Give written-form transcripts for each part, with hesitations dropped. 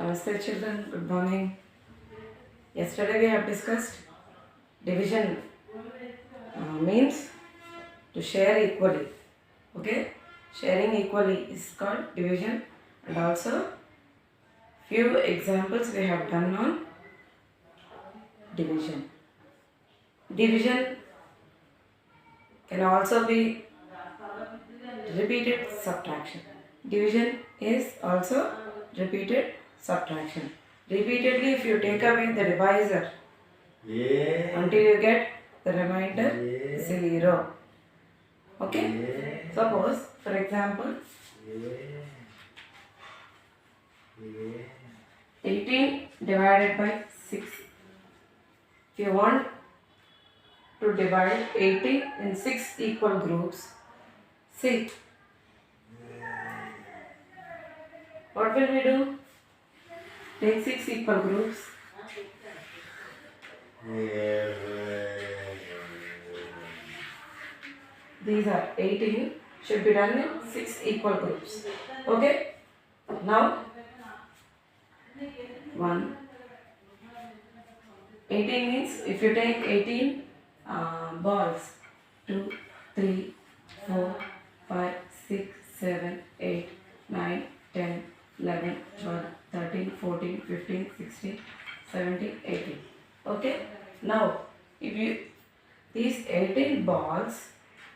Namaste children, good morning. Yesterday we have discussed division means to share equally. Okay, sharing equally is called division, and also few examples we have done on division. Division can also be repeated subtraction. Division is also repeated subtraction. Repeatedly, if you take away the divisor until you get the remainder 0. Okay? Suppose, for example, 18 divided by 6. If you want to divide 18 in 6 equal groups, see, what will we do? Take 6 equal groups. These are 18, should be done in 6 equal groups. Okay? Now, 1. 18 means if you take 18 balls, 2, 3, 4, 5, 6, 7, 8, 9, 10, 11, 12, 13, 14, 15, 16, 17, 18. Okay? Now, if you these 18 balls,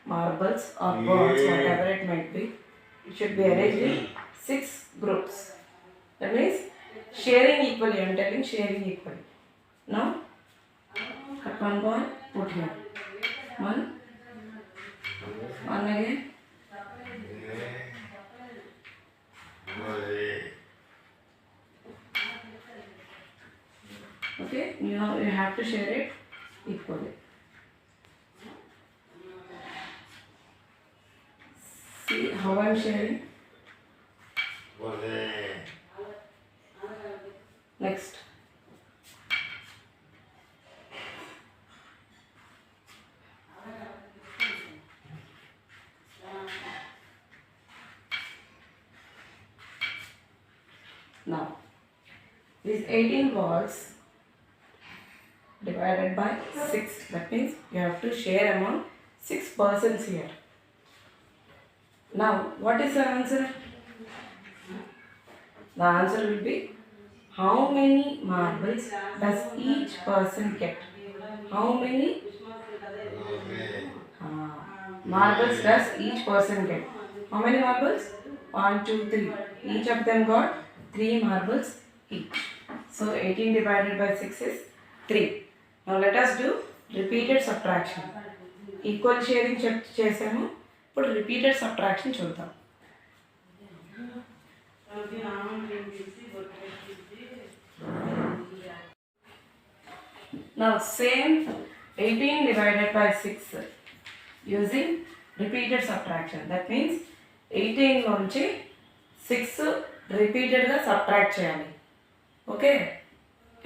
marbles or balls, whatever it might be, it should be arranged in 6 groups. That means sharing equally. I am telling sharing equally. Now, cut one ball, put here. One again. Okay, now you have to share it equally. See how I am sharing. Next. Now, these 18 balls divided by 6. That means you have to share among 6 persons here. Now, what is the answer? The answer will be how many marbles does each person get? How many marbles does each person get? How many marbles? 1, 2, 3. Each of them got 3 marbles each. So 18 divided by 6 is 3. Now let us do repeated subtraction. Equal sharing చేసాము. ఇప్పుడు repeated subtraction చూద్దాం. Now same 18 divided by 6 using repeated subtraction. That means 18 నుంచి 6 రిపీటెడ్గా subtract చేయాలి. Okay,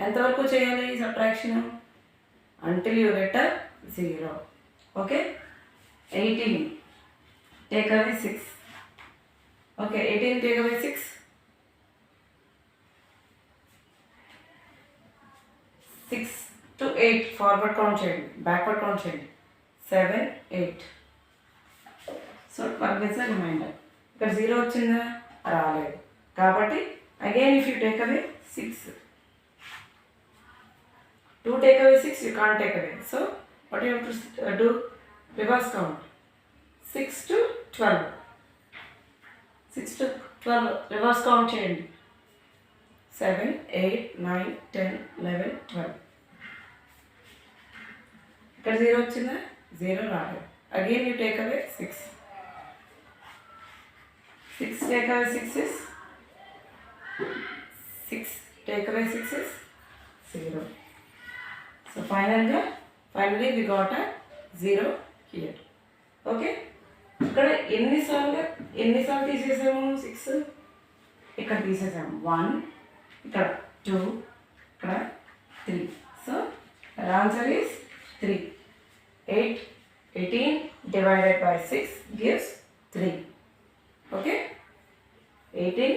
ఎంతవరకు చేయాలి ఈ subtraction? Until you get 0. Okay, 18 take away 6. Okay, 18 take away 6. 6 to 8 forward count చేయండి, బ్యాక్వర్డ్ కౌంట్ చేయండి. 7, 8. So 12 is remainder. ఇక్కడ 0 వచ్చిందా? రాలేదు. కాబట్టి again if you take away 6, 2 take away 6, you can't take away. So what you have to do? Reverse count. 6 to 12. 6 to 12 reverse count చేయండి. 7, 8, 9, 10, 11, 12. ఇక్కడ 0 వచ్చిందా? 0 రాలేదు. Again you take away 6. 6 take away 6 is 6. Take away 6 is 0. So finally we got a 0 here. Okay. ఇక్కడ ఎన్నిసార్లు తీసేసాము? 6 ఇక్కడ తీసేసాము. 1, ఇక్కడ 2, ఇక్కడ 3. So answer is 3. 18 divided by 6 gives 3. Okay. 18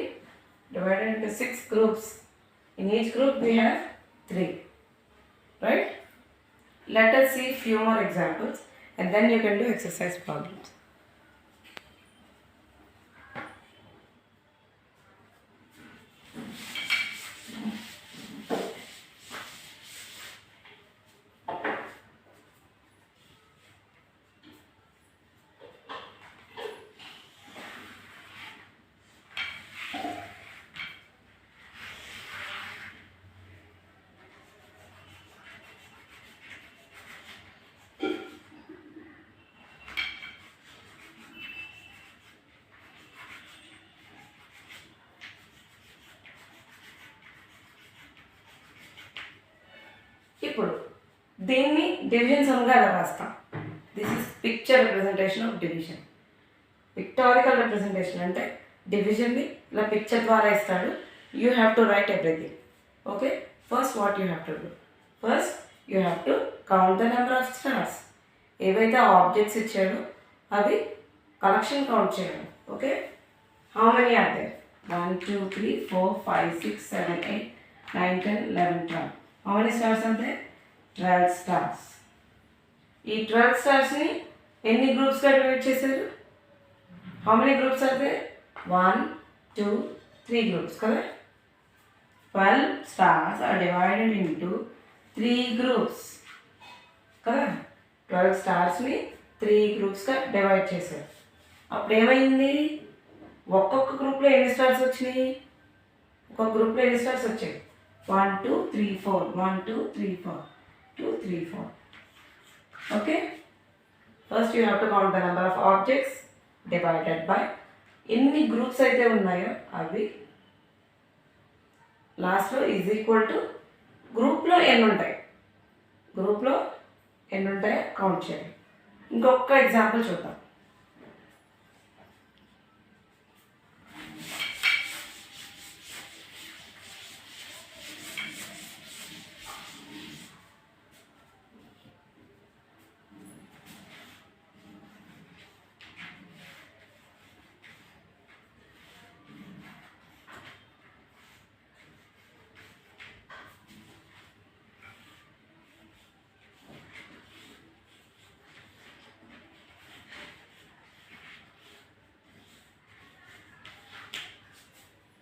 divided into 6 groups In each group we have 3. Right? Let us see few more examples and then you can do exercise problems. ఇప్పుడు దీన్ని division సమ్గా ఎలా రాస్తాం? This is picture representation of division. Pictorial representation అంటే డివిజన్ని ఇలా picture ద్వారా ఇస్తాడు. You have to write everything. Okay, first what you have to do? First you have to count the number of stars. ఏవైతే objects ఇచ్చాడో అవి collection count చేయాలి. Okay, how many are there? 1 2 3 4 5 6 7 8 9 10 11 12. How many stars are there? 12 stars. ఈ 12 స్టార్స్ని ఎన్ని గ్రూప్స్గా divide చేశారు? How many groups are there? 1 2 3 groups కదా. 12 stars are divided into 3 groups కదా. 12 స్టార్స్ని 3 గ్రూప్స్గా డివైడ్ చేశారు. అప్పుడు ఏమైంది? ఒక్కొక్క గ్రూప్లో ఎన్ని స్టార్స్ వచ్చినాయి? ఒక్కొక్క గ్రూప్లో ఎన్ని స్టార్స్ వచ్చాయి? 1 2 3 4 1 2 3 4 2 3 4. Okay, first you have to count the number of objects divided by ఎన్ని గ్రూప్స్ అయితే ఉన్నాయో అవి లాస్ట్లో ఈజ్ ఈక్వల్ టు గ్రూప్లో ఎన్ని ఉంటాయి, గ్రూప్లో ఎన్ని ఉంటాయో కౌంట్ చేయాలి. ఇంకొక ఎగ్జాంపుల్ చూద్దాం.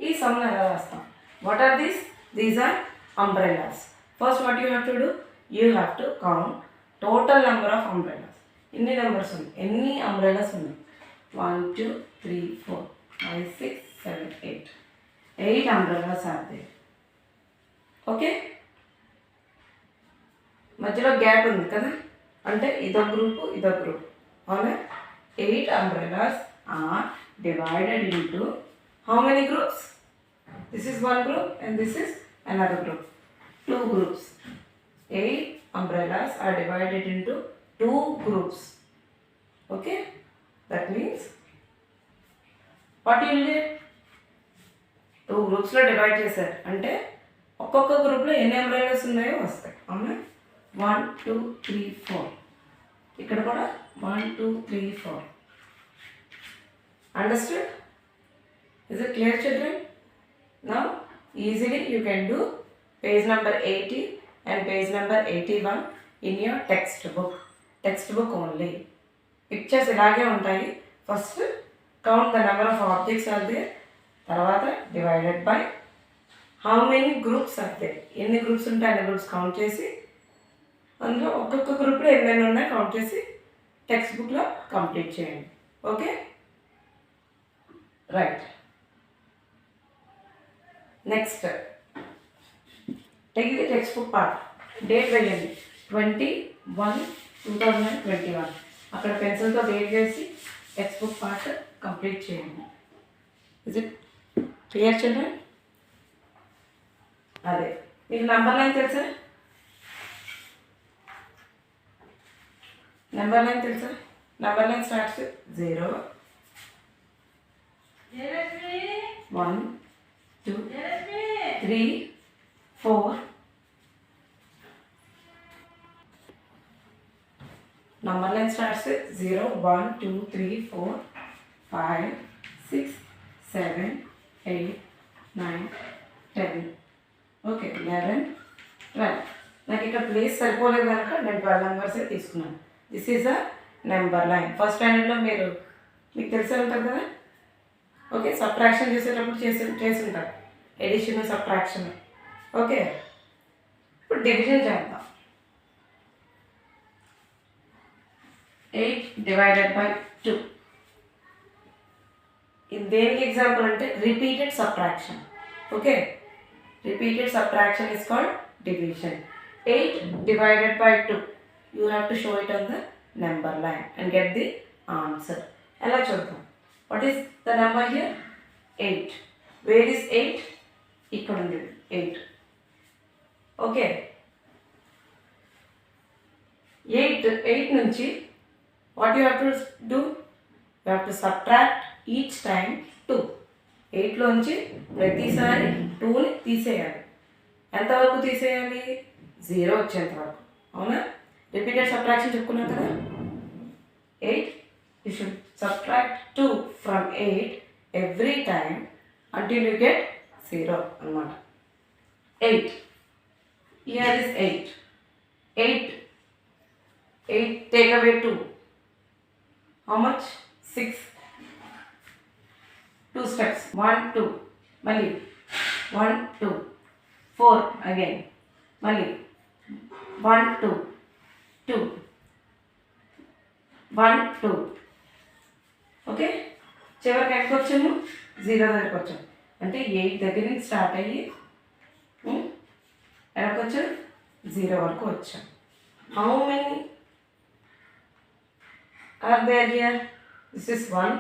ఈ సమ్ ఎలా రాస్తాం? What are these? These are umbrellas. First what you have to do? You have to count total number of umbrellas. ఎన్ని నెంబర్స్ ఉన్నాయి, ఎన్ని అంబ్రెల్లాస్ ఉన్నాయి? 1 2 3 4 5 6 7 8. 8 అంబ్రెల్లాస్ ఆర్ దేర్. ఓకే, మధ్యలో గ్యాప్ ఉంది కదా, అంటే ఇదో గ్రూపు ఇదో గ్రూప్. అవునా? 8 umbrellas are divided into how many groups? This is one group and this is another group. 2 groups. 8 umbrellas are divided into 2 groups. Okay? That means what you will get? 2 groups లో divide చేశారు అంటే ఒక్కొక్క గ్రూప్లో ఎన్ని umbrellas ఉన్నాయో వస్తాయి. అవునా? 1 2 3 4. ఇక్కడ కూడా 1 2 3 4. Understood? Is it clear, children? Now easily you can do page number 80 and page number 81 in your textbook. Textbook only. Pictures ilage untayi. First count the number of objects are there. Tarvata divided by how many groups are there. Enni groups untayi anni groups count chesi అందులో ఒక్కొక్క గ్రూప్లో ఎన్ని ఉన్నాయో count చేసి టెక్స్ట్బుక్లో complete చేయండి. Okay, right. Next take the text book part. Date వేయండి 21/2021. అక్కడ పెన్సిల్తో date వేసి టెక్స్ట్ బుక్ పార్ట్ కంప్లీట్ చేయండి. Is it clear children? అదే మీకు నెంబర్ లైన్ తెలుసా? నెంబర్ లైన్ తెలుసా? Number line starts 0 1 2 3 4. Number line starts with 0 1 2 3 4 5 6 7 8 9 10. Okay 11 12. నాకు ఇక్కడ ప్లేస్ సరిపోలేదు కనుక నేను 12 నెంబర్సే తీసుకున్నాను. This is a number line. First స్టాండర్డ్లో మీకు తెలిసే ఉంటుంది కదా. ఓకే, సబ్ట్రాక్షన్ చేసేటప్పుడు చేసి ఉంటారు, ఎడిషన్ సబ్ట్రాక్షన్. ఓకే, ఇప్పుడు డివిజన్ చేద్దాం. 8 డివైడెడ్ బై 2. ఇది దేనికి ఎగ్జాంపుల్ అంటే repeated subtraction. Okay, repeated subtraction is called division. 8 divided by 2. You have to show it on the number line and get the answer. ఎలా చూద్దాం. What is the number here? 8. Where is 8? ఇక్కడ ఉంది 8. Okay, 8 నుంచి what you have to do? You have to subtract each time 2. 8లోంచి ప్రతిసారి 2ని తీసేయాలి. ఎంతవరకు తీసేయాలి? 0 వచ్చేంత వరకు. అవునా? రిపీటెడ్ సబ్ట్రాక్షన్ చెప్పుకున్నాం కదా. 8, you should subtract 2 from 8 every time until you get 0 అన్నమాట. 8. Here is 8. 8 take away 2. How much? 6. 2 steps. 1 2 మళ్ళీ 1 2 4 again మళ్ళీ 1 2 2 1 2. ఓకే, చివరికి ఎక్కడికి వచ్చాము? 0 దగ్గరికి వచ్చాము. అంటే 8 దగ్గర నుంచి స్టార్ట్ అయ్యి ఎక్కడికి వచ్చాము? 0 వరకు వచ్చాం. How many are there here? This is 1,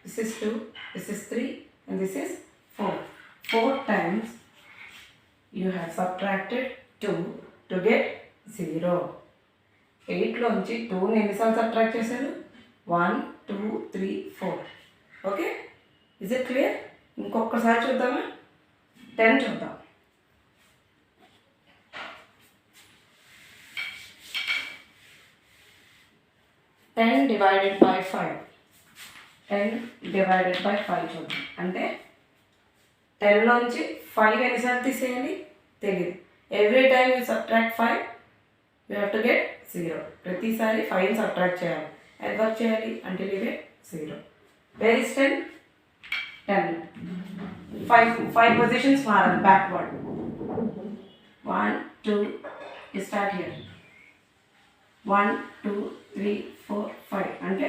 this is 2, this is 3 and this is 4. 4 times you have subtracted 2 to get 0. 8లోంచి 2ని ఎన్నిసార్లు సబ్ట్రాక్ట్ చేశారు? 1 2 3 4. Okay, is it clear? ఇంకొకసారి చూద్దామా? 10 చూద్దాం. 10 divided by 5. 10 divided by 5 చూద్దాం. అంటే 10లోంచి 5 ఎన్నిసార్లు తీసేయాలి? తెలియదు. Every time you subtract 5 you have to get 0. ప్రతిసారి 5ని సబ్ట్రాక్ట్ చేయాలి. ఎంత వర్క్ చేయాలి? అంటే you get 0. Where is 10? 10. 5 positions మారాలి బ్యాక్వర్డ్. 1 2 you start here. 1 2 3 4 5 అంటే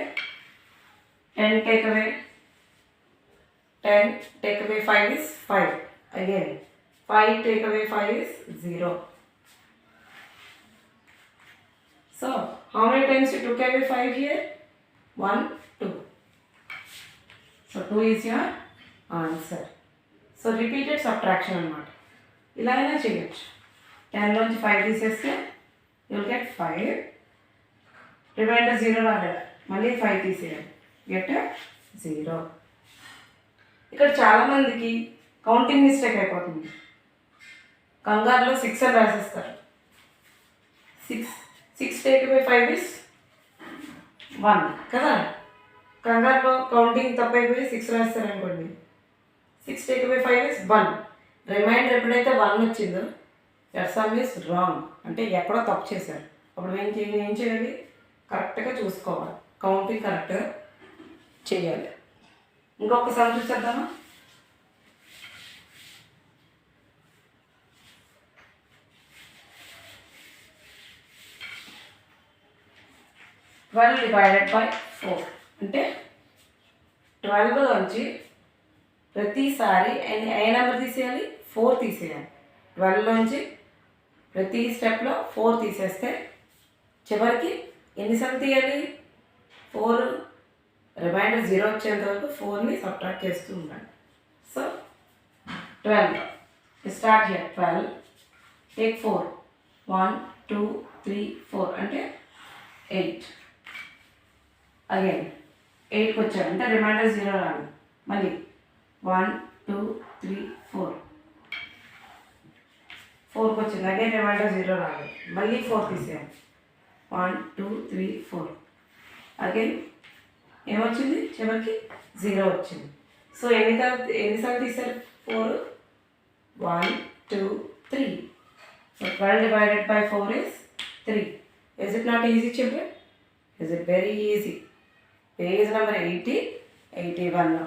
10 take away 5 is 5. Again 5 take away 5 is 0. So how many times you took away 5 here? 1 2. So 2 is your answer. So repeated subtraction అన్నమాట. ఇలా అయినా చేయొచ్చు. 10లోంచి 5 తీసేస్తే you will get 5. Reminder 0 రాలేదు, మళ్ళీ 5 తీసేయాలి, గెట్ 0. ఇక్కడ చాలామందికి కౌంటింగ్ మిస్టేక్ అయిపోతుంది. కంగారులో 6 అని రాసేస్తారు. 6 టేక్ బై 5 ఇస్ 1 కదా. కంగారులో కౌంటింగ్ తప్పైపోయి 6 రాస్తారు అనుకోండి. 6 టేక్ బై 5 ఇస్ 1. రిమైండర్ ఎప్పుడైతే 1 వచ్చిందో యర్ సమ్ ఇస్ రాంగ్, అంటే ఎక్కడో తప్పు చేశారు. అప్పుడు ఏం చేయాలి? కరెక్ట్గా చూసుకోవాలి, కౌంటింగ్ కరెక్ట్గా చేయాలి. ఇంకొకసారి చూసేద్దామా? ట్వెల్వ్ డివైడెడ్ బై 4 అంటే 12లోంచి ప్రతిసారి ఏ నెంబర్ తీసేయాలి? 4 తీసేయాలి. 12లోంచి ప్రతి స్టెప్లో 4 తీసేస్తే చివరికి ఎన్నిసార్లు తీయాలి? 4. రిమైండర్ 0 వచ్చేంత వరకు 4ని సబ్ట్రాక్ట్ చేస్తూ ఉండాలి. So 12 start here. 12 టేక్ 4. 1 2 3 4 అంటే 8. అగైన్ 8కి వచ్చాడు అంటే రిమైండర్ 0 రాదు. మళ్ళీ 1 2 3 4. 4కి వచ్చింది, అగైన్ రిమైండర్ 0 రాదు. మళ్ళీ 4 తీసేయాలి. 1 2 3 4. అగైన్ ఏమొచ్చింది? చివరికి 0 వచ్చింది. సో ఎన్నిసార్లు తీశారు? 4. 1 2 3. So 12 divided by 4 is 3. Is it not easy, children? Is it very easy? Page number 80, 81 now.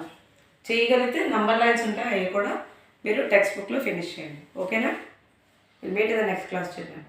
చేయగలిగితే నంబర్ లైన్స్ ఉంటాయి, అవి కూడా మీరు టెక్స్ట్ బుక్లో ఫినిష్ చేయండి. ఓకేనా? Will meet in the next class, children.